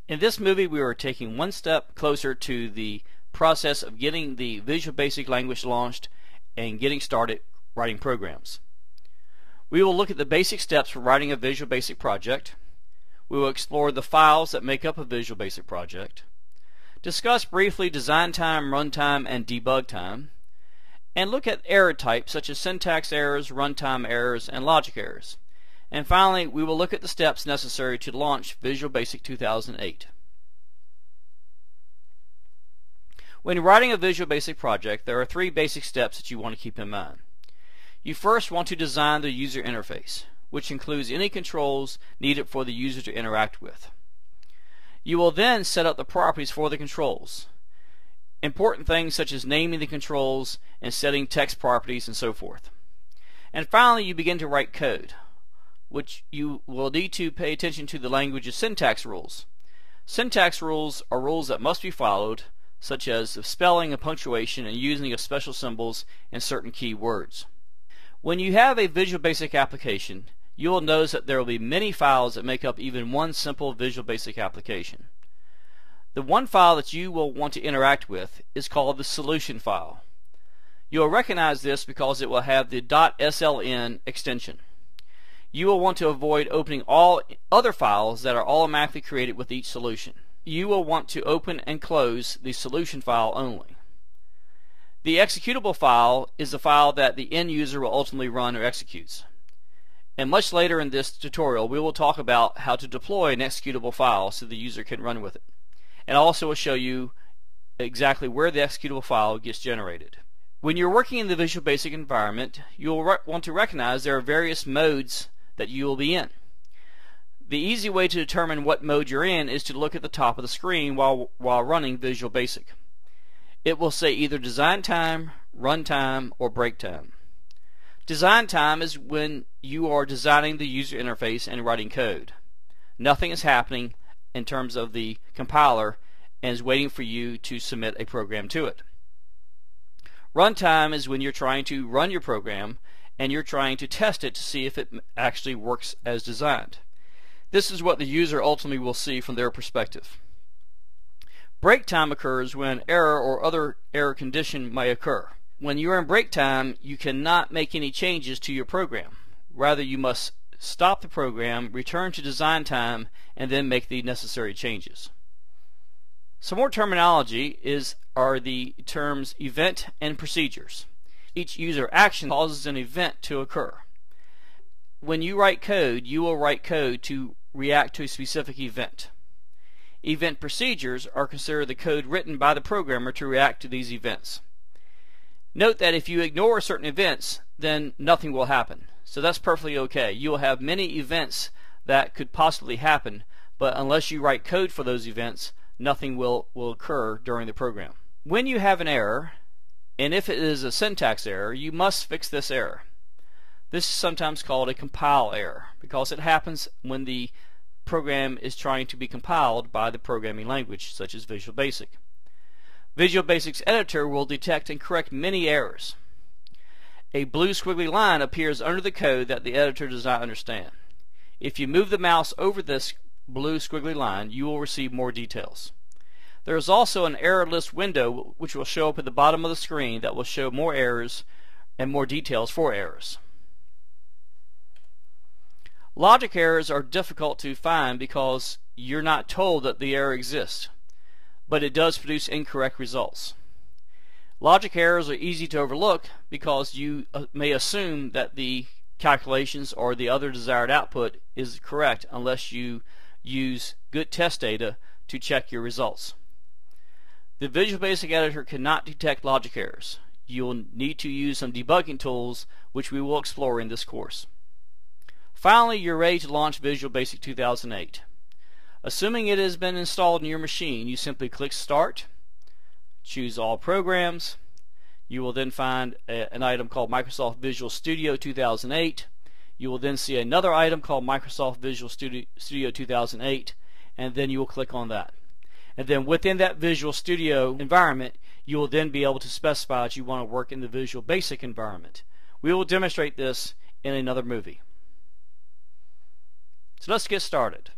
In this movie, we are taking one step closer to the process of getting the Visual Basic language launched and getting started writing programs. We will look at the basic steps for writing a Visual Basic project. We will explore the files that make up a Visual Basic project, discuss briefly design time, runtime, and debug time, and look at error types such as syntax errors, runtime errors, and logic errors. And finally, we will look at the steps necessary to launch Visual Basic 2008. When writing a Visual Basic project, there are three basic steps that you want to keep in mind. You first want to design the user interface, which includes any controls needed for the user to interact with. You will then set up the properties for the controls. Important things such as naming the controls and setting text properties and so forth. And finally, you begin to write code, which you will need to pay attention to the language's syntax rules. Syntax rules are rules that must be followed, such as the spelling and punctuation and using of special symbols and certain key words. When you have a Visual Basic application, you will notice that there will be many files that make up even one simple Visual Basic application. The one file that you will want to interact with is called the solution file. You will recognize this because it will have the .sln extension. You will want to avoid opening all other files that are automatically created with each solution. You will want to open and close the solution file only. The executable file is the file that the end user will ultimately run or executes. And much later in this tutorial, we will talk about how to deploy an executable file so the user can run with it. And also will show you exactly where the executable file gets generated. When you're working in the Visual Basic environment, you will want to recognize there are various modes that you will be in. The easy way to determine what mode you're in is to look at the top of the screen while running Visual Basic. It will say either design time, run time, or break time. Design time is when you are designing the user interface and writing code. Nothing is happening in terms of the compiler and is waiting for you to submit a program to it. Runtime is when you're trying to run your program and you're trying to test it to see if it actually works as designed. This is what the user ultimately will see from their perspective. Break time occurs when error or other error condition may occur. When you are in break time, you cannot make any changes to your program. Rather, you must stop the program, return to design time, and then make the necessary changes. Some more terminology are the terms event and procedures. Each user action causes an event to occur. When you write code, you will write code to react to a specific event. Event procedures are considered the code written by the programmer to react to these events. Note that if you ignore certain events, then nothing will happen. So that's perfectly okay. You will have many events that could possibly happen, but unless you write code for those events, nothing will occur during the program. When you have an error, and if it is a syntax error, you must fix this error. This is sometimes called a compile error because it happens when the program is trying to be compiled by the programming language such as Visual Basic. Visual Basic's editor will detect and correct many errors. A blue squiggly line appears under the code that the editor does not understand. If you move the mouse over this blue squiggly line, you will receive more details. There is also an error list window which will show up at the bottom of the screen that will show more errors and more details for errors. Logic errors are difficult to find because you're not told that the error exists, but it does produce incorrect results. Logic errors are easy to overlook because you may assume that the calculations or the other desired output is correct unless you use good test data to check your results. The Visual Basic editor cannot detect logic errors. You will need to use some debugging tools which we will explore in this course. Finally, you're ready to launch Visual Basic 2008. Assuming it has been installed in your machine, you simply click Start, choose All Programs. You will then find an item called Microsoft Visual Studio 2008. You will then see another item called Microsoft Visual Studio 2008, and then you will click on that. And then within that Visual Studio environment, you will then be able to specify that you want to work in the Visual Basic environment. We will demonstrate this in another movie. So let's get started.